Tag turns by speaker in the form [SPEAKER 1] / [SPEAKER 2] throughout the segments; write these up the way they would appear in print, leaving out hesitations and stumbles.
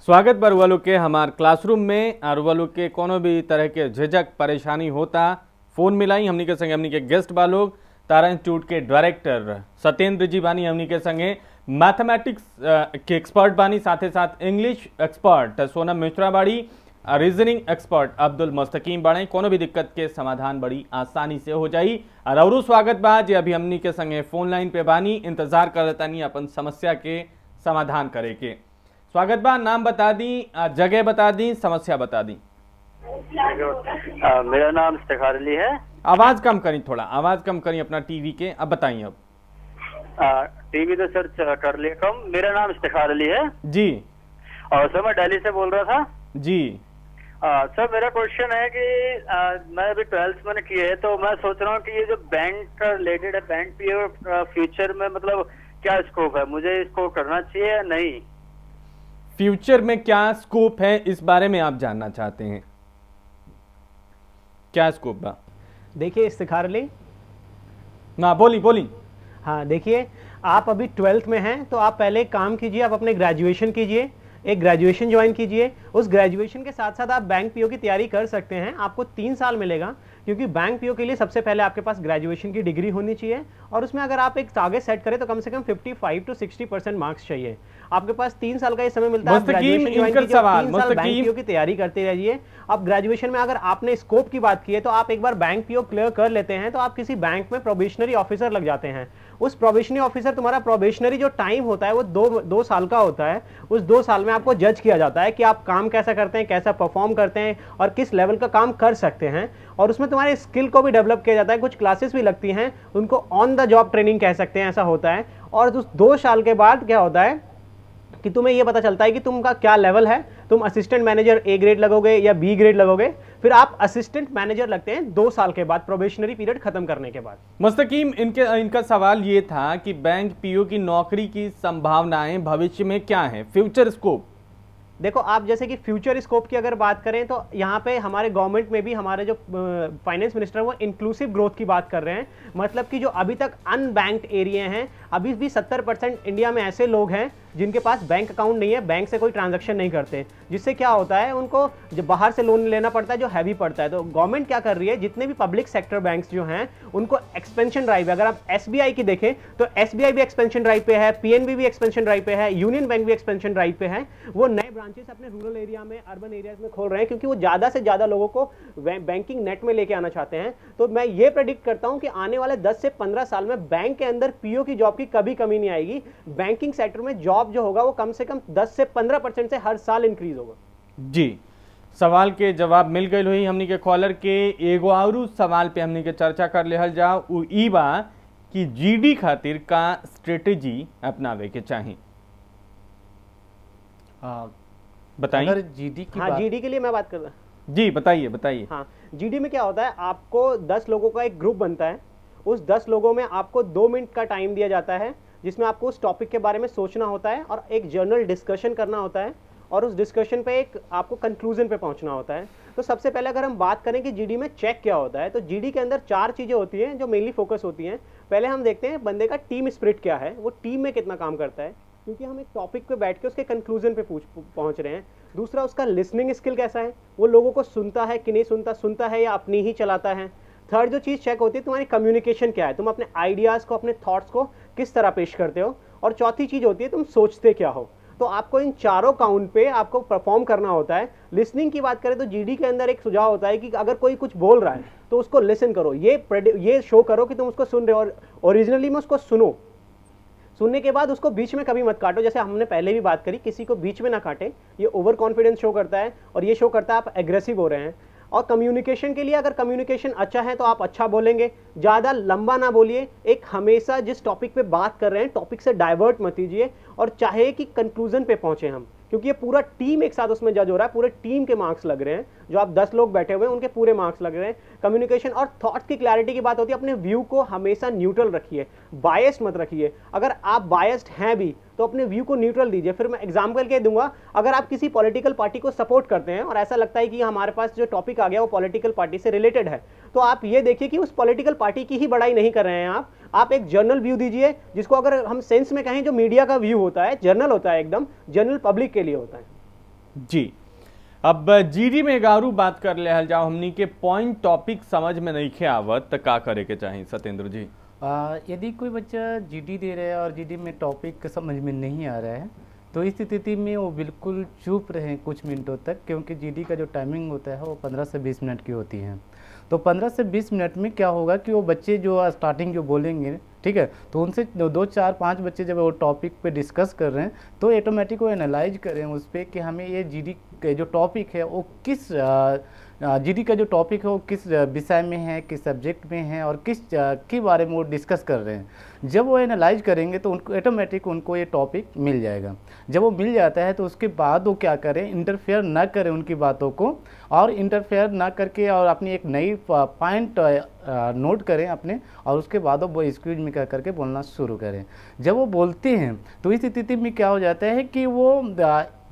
[SPEAKER 1] स्वागत बा रुआ लोग के हमार क्लासरूम में। रुआ लोग के कोनो भी तरह के झिझक परेशानी होता फोन मिलाई हमनी के संगे। हमनी के गेस्ट बा लोग तारा इंस्टीट्यूट के डायरेक्टर सत्येंद्र जी बानी, हमनी के संगे मैथमेटिक्स के एक्सपर्ट बानी, साथ साथ इंग्लिश एक्सपर्ट सोनम मिश्रा बाड़ी, रीजनिंग एक्सपर्ट अब्दुल मुस्तकीम बाड़े। कोनो भी दिक्कत के समाधान बड़ी आसानी से हो जाई। और स्वागत बा जे अभी हमनी के संगे फोन लाइन पे बानी, इंतजार करतानी अपन समस्या के समाधान करे के। स्वागत बा, नाम बता दी, जगह बता दी, समस्या बता दी।
[SPEAKER 2] मेरा नाम इफ्तिखार अली है।
[SPEAKER 1] आवाज कम करी, थोड़ा आवाज कम करी अपना टीवी के। अब बताइए। अब
[SPEAKER 2] टीवी तो सर कर लिया कम। मेरा नाम इफ्तिखार अली है
[SPEAKER 1] जी।
[SPEAKER 2] और सर मैं दिल्ली से बोल रहा था
[SPEAKER 1] जी।
[SPEAKER 2] सर मेरा क्वेश्चन है कि मैं अभी 12th मैंने की है, तो मैं सोच रहा हूँ कि ये जो बैंक रिलेटेड है, बैंक पीओ फ्यूचर में मतलब क्या स्कोप है, मुझे इसको करना चाहिए या नहीं?
[SPEAKER 1] फ्यूचर में क्या स्कोप है इस बारे में आप जानना चाहते हैं? क्या स्कोप बा?
[SPEAKER 3] देखिए इफ्तिखार अली,
[SPEAKER 1] ना बोली।
[SPEAKER 3] हाँ देखिए, आप अभी 12th में हैं तो आप पहले एक काम कीजिए, आप अपने ग्रेजुएशन कीजिए, एक ग्रेजुएशन ज्वाइन कीजिए। उस ग्रेजुएशन के साथ साथ आप बैंक पीओ की तैयारी कर सकते हैं। आपको 3 साल मिलेगा, क्योंकि बैंक पीओ के लिए सबसे पहले आपके पास ग्रेजुएशन की डिग्री होनी चाहिए। और उसमें अगर आप एक टारगेट सेट करें तो कम से कम 55 to 60% मार्क्स चाहिए। आपके पास 3 साल का ये समय मिलता है।
[SPEAKER 1] मुस्तकीम
[SPEAKER 3] बैंक पीओ की तैयारी करते रहिए। अब ग्रेजुएशन में अगर आपने स्कोप की बात की है तो आप एक बार बैंक पीओ क्लियर कर लेते हैं तो आप किसी बैंक में प्रोबेशनरी ऑफिसर लग जाते हैं। उस प्रोबेशनरी ऑफिसर, तुम्हारा प्रोबेशनरी जो टाइम होता है वो दो साल का होता है। उस 2 साल में आपको जज किया जाता है कि आप काम कैसा करते हैं, कैसा परफॉर्म करते हैं और किस लेवल का काम कर सकते हैं। और उसमें तुम्हारे स्किल को भी डेवलप किया जाता है। कुछ क्लासेस भी लगती हैं, उनको ऑन द जॉब ट्रेनिंग कह सकते हैं, ऐसा होता है। और उस 2 साल के बाद क्या होता है कि तुम्हें ये पता चलता है कि तुमका क्या लेवल है। तुम असिस्टेंट मैनेजर A ग्रेड लगोगे या B ग्रेड लगोगे, फिर आप असिस्टेंट मैनेजर लगते हैं 2 साल के बाद, प्रोबेशनरी पीरियड खत्म करने के बाद।
[SPEAKER 1] मुस्तकीम, इनका सवाल ये था कि बैंक पीओ की नौकरी की संभावनाएं भविष्य में क्या है, फ्यूचर स्कोप?
[SPEAKER 3] देखो, आप जैसे कि फ्यूचर स्कोप की अगर बात करें तो यहाँ पे हमारे गवर्नमेंट में भी हमारे जो फाइनेंस मिनिस्टर वो इंक्लूसिव ग्रोथ की बात कर रहे हैं। मतलब कि जो अभी तक अनबैंक्ड एरिया हैं, अभी भी 70% इंडिया में ऐसे लोग हैं जिनके पास बैंक अकाउंट नहीं है, बैंक से कोई ट्रांजैक्शन नहीं करते, जिससे क्या होता है उनको जो बाहर से लोन लेना पड़ता है जो हैवी पड़ता है। तो गवर्नमेंट क्या कर रही है, जितने भी पब्लिक सेक्टर बैंक्स जो हैं उनको एक्सपेंशन ड्राइव है। अगर आप SBI की देखें तो SBI भी एक्सपेंशन ड्राइव पे है, PNB भी एक्सपेंशन ड्राइव पे है, यूनियन बैंक भी एक्सपेंशन ड्राइव पे है। वो नए ब्रांचेस अपने रूरल एरिया में, अर्बन एरियाज में खोल रहे हैं, क्योंकि वो ज़्यादा से ज़्यादा लोगों को बैंकिंग नेट में लेके आना चाहते हैं। तो मैं ये प्रेडिक्ट करता हूँ कि आने वाले 10 से 15 साल में बैंक के अंदर पीओ की जॉब की कभी कमी नहीं आएगी। बैंकिंग सेक्टर में जॉब जो होगा वो कम से कम 10 से 15% से हर साल इंक्रीज होगा। जी,
[SPEAKER 1] सवाल के जवाब मिल गई हुई हमनी के कॉलर के। एगो और सवाल पे हमनी के चर्चा कर लेहल जाओ, उ ई बा कि जीडी खातिर का स्ट्रेटेजी अपनावे के चाहिए, बताइए।
[SPEAKER 3] अगर जीडी की जीडी के लिए मैं बात कर रहा हूँ।
[SPEAKER 1] जी बताइए।
[SPEAKER 3] हाँ, जीडी में क्या होता है, आपको 10 लोगों का एक ग्रुप बनता है। उस 10 लोगों में आपको 2 मिनट का टाइम दिया जाता है, जिसमें आपको उस टॉपिक के बारे में सोचना होता है और एक जर्नल डिस्कशन करना होता है, और उस डिस्कशन पे एक आपको कंक्लूजन पे पहुंचना होता है। तो सबसे पहले अगर हम बात करें कि जीडी में चेक क्या होता है, तो जीडी के अंदर 4 चीज़ें होती हैं जो मेनली फोकस होती हैं। पहले हम देखते हैं बंदे का टीम स्पिरिट क्या है, वो टीम में कितना काम करता है, क्योंकि हम एक टॉपिक पे बैठ के उसके कंक्लूजन पे पहुंच रहे हैं। दूसरा, उसका लिसनिंग स्किल कैसा है, वो लोगों को सुनता है कि नहीं सुनता है या अपनी ही चलाता है। थर्ड जो चीज़ चेक होती है, तुम्हारी कम्युनिकेशन क्या है, तुम अपने आइडियाज़ को, अपने थॉट्स को किस तरह पेश करते हो। और चौथी चीज़ होती है तुम सोचते क्या हो। तो आपको इन चारों काउंट पे आपको परफॉर्म करना होता है। लिसनिंग की बात करें तो जीडी के अंदर एक सुझाव होता है कि अगर कोई कुछ बोल रहा है तो उसको लिसन करो, ये शो करो कि तुम उसको सुन रहे हो, और ओरिजिनली में उसको सुनो। सुनने के बाद उसको बीच में कभी मत काटो, जैसे हमने पहले भी बात करी, किसी को बीच में ना काटे। ये ओवर कॉन्फिडेंस शो करता है और ये शो करता है आप एग्रेसिव हो रहे हैं। और कम्युनिकेशन के लिए, अगर कम्युनिकेशन अच्छा है तो आप अच्छा बोलेंगे, ज़्यादा लंबा ना बोलिए। एक हमेशा जिस टॉपिक पे बात कर रहे हैं टॉपिक से डाइवर्ट मत कीजिए, और चाहे कि कंक्लूजन पे पहुंचे हम, क्योंकि ये पूरा टीम एक साथ उसमें जज हो रहा है, पूरे टीम के मार्क्स लग रहे हैं। जो आप 10 लोग बैठे हुए हैं उनके पूरे मार्क्स लग रहे हैं। कम्युनिकेशन और थॉट्स की क्लैरिटी की बात होती है। अपने व्यू को हमेशा न्यूट्रल रखिए, बायस्ड मत रखिए। अगर आप बायस्ड हैं भी तो अपने व्यू को न्यूट्रल दीजिए। फिर मैं एग्जाम्पल के दूंगा, अगर आप किसी पॉलिटिकल पार्टी को सपोर्ट करते हैं और ऐसा लगता है कि हमारे पास जो टॉपिक आ गया वो पॉलिटिकल पार्टी से रिलेटेड है, तो आप ये देखिए कि उस पॉलिटिकल पार्टी की ही बड़ाई नहीं कर रहे हैं आप एक जर्नल व्यू दीजिए, जिसको अगर हम सेंस में कहें जो मीडिया का व्यू होता है, जर्नल होता है, एकदम जनरल पब्लिक के लिए होता है।
[SPEAKER 1] जी। अब जीडी में गारू बात कर ले जाओ, हमनी के पॉइंट टॉपिक समझ में नहीं खे आवत तो का करे के चाहिए सत्येंद्र जी?
[SPEAKER 4] यदि कोई बच्चा जीडी दे रहा है और जीडी में टॉपिक समझ में नहीं आ रहा है तो इस स्थिति में वो बिल्कुल चुप रहें कुछ मिनटों तक, क्योंकि जीडी का जो टाइमिंग होता है वो 15 से 20 मिनट की होती है। तो 15 से 20 मिनट में क्या होगा कि वो बच्चे जो स्टार्टिंग जो बोलेंगे, ठीक है, तो उनसे 2, 4, 5 बच्चे जब वो टॉपिक पे डिस्कस कर रहे हैं तो ऑटोमेटिक वो एनालाइज करें उस पर कि हमें ये जीडी के जो टॉपिक है वो किस जीडी का जो टॉपिक है वो किस विषय में है, किस सब्जेक्ट में है और किस के बारे में वो डिस्कस कर रहे हैं। जब वो एनालाइज करेंगे तो उनको ऑटोमेटिक उनको ये टॉपिक मिल जाएगा। जब वो मिल जाता है तो उसके बाद वो क्या करें, इंटरफेयर ना करें उनकी बातों को, और इंटरफेयर ना करके और अपनी एक नई पॉइंट नोट करें अपने, और उसके बाद वो एक्सक्यूज में क्या करके बोलना शुरू करें। जब वो बोलते हैं तो इस स्थिति में क्या हो जाता है कि वो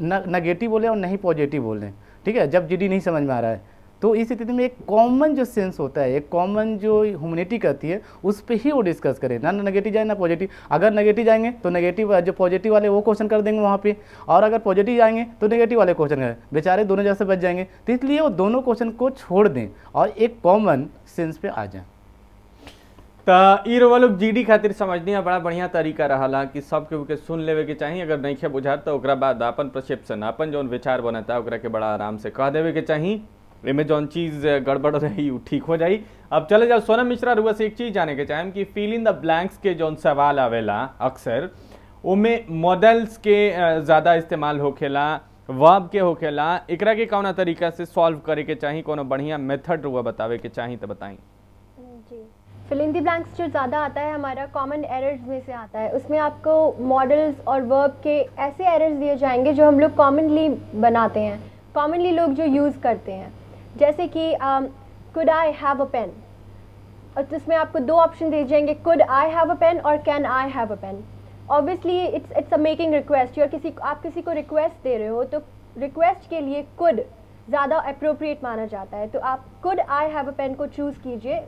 [SPEAKER 4] नेगेटिव बोले और नहीं पॉजिटिव बोलें, ठीक है, जब जीडी नहीं समझ में आ रहा है। तो इस स्थिति में एक कॉमन जो सेंस होता है, एक कॉमन जो ह्यूमैनिटी कहती है, उस पे ही वो डिस्कस करें, ना नेगेटिव जाए ना पॉजिटिव। अगर नेगेटिव जाएंगे तो नेगेटिव जो पॉजिटिव वाले वो क्वेश्चन कर देंगे वहाँ पे, और अगर पॉजिटिव जाएंगे तो नेगेटिव वाले क्वेश्चन करें, बेचारे दोनों जैसे बच जाएंगे। तो इसलिए वो दोनों क्वेश्चन को छोड़ दें और एक कॉमन सेंस पे आ जाए।
[SPEAKER 1] तो ई रउआ लोग जीडी खातिर समझनी बड़ा बढ़िया तरीका रहा कि सब के सुन लेवे के चाहिए। अगर नहीं बुझा तो ओकरा बाद अपन परसेप्शन, अपन जौन विचार बनता है ओकरा के बड़ा आराम से कह देवे के चाहिए। इनमें जौन चीज़ गड़बड़ रही वो ठीक हो जाई। अब चले जाओ सोनम मिश्रा, रुआ से एक चीज़ जाने के चाहें कि फिल इन द ब्लैंक्स के जौन सवाल आवेला अक्सर उनमें मॉडल्स के ज़्यादा इस्तेमाल होखेला, वर्ब के होखेला, एकरा के कौना तरीका से सॉल्व करे के चाहिए, कोनो बढ़िया मेथड रुआ बतावे के चाहिए तो बताई।
[SPEAKER 5] जी, फिल इन द ब्लैंक्स जो ज़्यादा आता है हमारा कॉमन एरर्स में से आता है। उसमें आपको मॉडल्स और वर्ब के ऐसे एरर्स दिए जाएंगे जो हम लोग कॉमनली बनाते हैं, कॉमनली लोग जो यूज़ करते हैं, जैसे कि could I have a pen, और जिसमें आपको 2 ऑप्शन दिए जाएंगे, could I have a pen और can I have a pen. Obviously it's a making request, आप किसी को रिक्वेस्ट दे रहे हो तो रिक्वेस्ट के लिए कुड ज़्यादा अप्रोप्रिएट माना जाता है। तो आप could I have a pen को चूज़ कीजिए,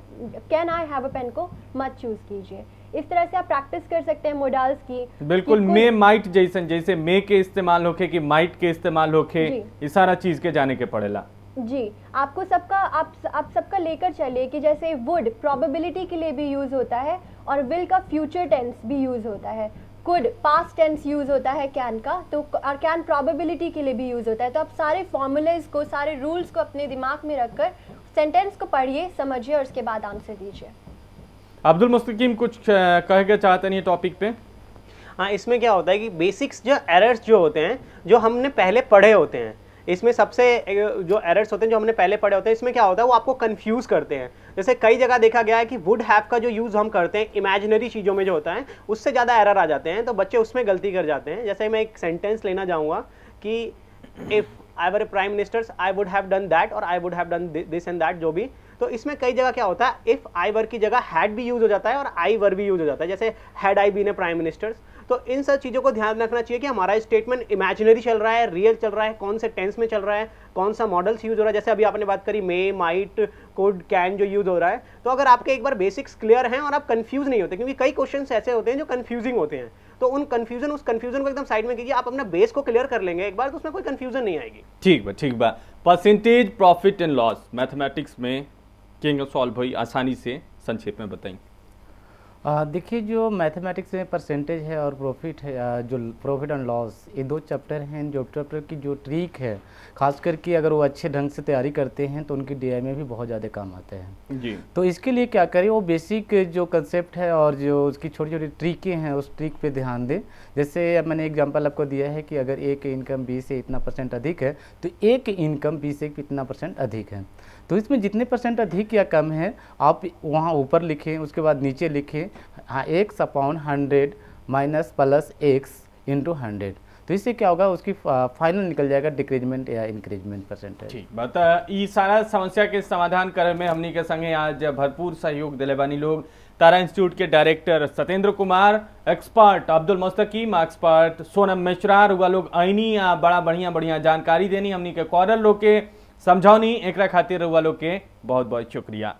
[SPEAKER 5] can I have a pen को मत चूज़ कीजिए। इस तरह से आप प्रैक्टिस कर सकते हैं मोडाल्स की।
[SPEAKER 1] बिल्कुल मे माइट जैसे मे के इस्तेमाल होके कि माइट के इस्तेमाल होके, ये सारा चीज़ के जाने के पड़ेला।
[SPEAKER 5] जी, आपको सबका आप सबका लेकर चलिए कि जैसे वुड प्रोबेबिलिटी के लिए भी यूज़ होता है और विल का फ्यूचर टेंस भी यूज़ होता है, कुड पास्ट टेंस यूज़ होता है कैन का, तो और कैन प्रोबेबिलिटी के लिए भी यूज़ होता है। तो आप सारे फॉर्मूलेज को, सारे रूल्स को अपने दिमाग में रखकर सेंटेंस को पढ़िए, समझिए और उसके बाद आंसर दीजिए।
[SPEAKER 1] अब्दुल मुस्तकीम कुछ कहेगा चाहते नहीं टॉपिक पे?
[SPEAKER 3] हाँ, इसमें क्या होता है कि बेसिक्स जो एरर्स जो होते हैं जो हमने पहले पढ़े होते हैं, इसमें सबसे जो एरर्स होते हैं जो हमने पहले पढ़े होते हैं, इसमें क्या होता है वो आपको कंफ्यूज करते हैं। जैसे कई जगह देखा गया है कि वुड हैव का जो यूज़ हम करते हैं इमेजिनरी चीज़ों में जो होता है उससे ज़्यादा एरर आ जाते हैं, तो बच्चे उसमें गलती कर जाते हैं। जैसे मैं एक सेंटेंस लेना चाहूँगा कि if I were a prime minister I would have done that और I would have done this and that, जो भी। तो इसमें कई जगह क्या होता है, इफ़ आई वर की जगह हैड भी यूज़ हो जाता है और आई वर भी यूज़ हो जाता है, जैसे had I been a prime ministers. तो इन सब चीज़ों को ध्यान रखना चाहिए कि हमारा स्टेटमेंट इमेजिनरी चल रहा है, रियल चल रहा है, कौन से टेंस में चल रहा है, कौन सा मॉडल्स यूज हो रहा है। जैसे अभी आपने बात करी मे, माइट, कुड, कैन जो यूज हो रहा है, तो अगर आपके एक बार बेसिक्स क्लियर हैं और आप कंफ्यूज नहीं होते, क्योंकि कई क्वेश्चंस ऐसे होते हैं जो कंफ्यूजिंग होते हैं, तो उस कंफ्यूजन को एकदम साइड में कीजिए। आप अपना बेस को क्लियर कर लेंगे एक बार तो उसमें कोई कंफ्यूजन नहीं आएगी।
[SPEAKER 1] ठीक बा। Percentage profit and loss mathematics में किंग सॉल्व हुई आसानी से, संक्षेप में बताएं।
[SPEAKER 4] देखिए, जो मैथमेटिक्स में परसेंटेज है और प्रॉफिट है, जो प्रॉफिट एंड लॉस, ये 2 चैप्टर हैं। जो चैप्टर की जो ट्रिक है, खासकर कि अगर वो अच्छे ढंग से तैयारी करते हैं तो उनकी DI में भी बहुत ज़्यादा काम आते हैं
[SPEAKER 1] जी। तो
[SPEAKER 4] इसके लिए क्या करें, वो बेसिक जो कंसेप्ट है और जो उसकी छोटी छोटी ट्रिकें हैं उस ट्रिक पे ध्यान दें। जैसे मैंने एग्जांपल आपको दिया है कि अगर A की इनकम B से इतना % अधिक है तो A की इनकम B से इतना % अधिक है। तो इसमें जितने % अधिक या कम है आप वहाँ ऊपर लिखें, उसके बाद नीचे लिखें x upon 100 minus plus x into 100। तो इससे क्या होगा, उसकी फाइनल निकल जाएगा डिक्रीजमेंट या इंक्रीजमेंट %।
[SPEAKER 1] ठीक बात। ये सारा समस्या के समाधान करे में हमनी के संगे आज भरपूर सहयोग दिले बानी लोग तारा इंस्टीट्यूट के director Satyendra Kumar, expert Abdul Mustakim, expert Sonam Mishra, रुआ लोग आईनी बड़ा बढ़िया जानकारी देनी हमनी के कॉरल लोग के समझौनी, एक खातिर रुआ लोग के बहुत बहुत शुक्रिया।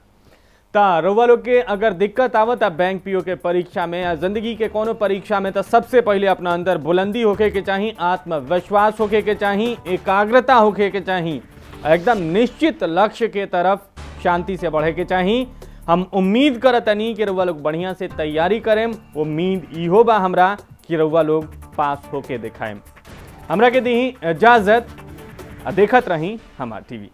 [SPEAKER 1] ता रउआ लोग के अगर दिक्कत आवता बैंक पीओ के परीक्षा में या जिंदगी के कोनो परीक्षा में, तो सबसे पहले अपना अंदर बुलंदी होके के चाहिए, आत्मविश्वास होके के चाहिए, एकाग्रता होके के चाहिए, एकदम निश्चित लक्ष्य के तरफ शांति से बढ़े के चाहिए। हम उम्मीद करतनी कि रउआ लोग बढ़िया से तैयारी करें। उम्मीद इहो बा हमरा कि रउआ लोग पास होके दिखाएं। हमरा के दी इजाजत, देखत रही हमार टीवी।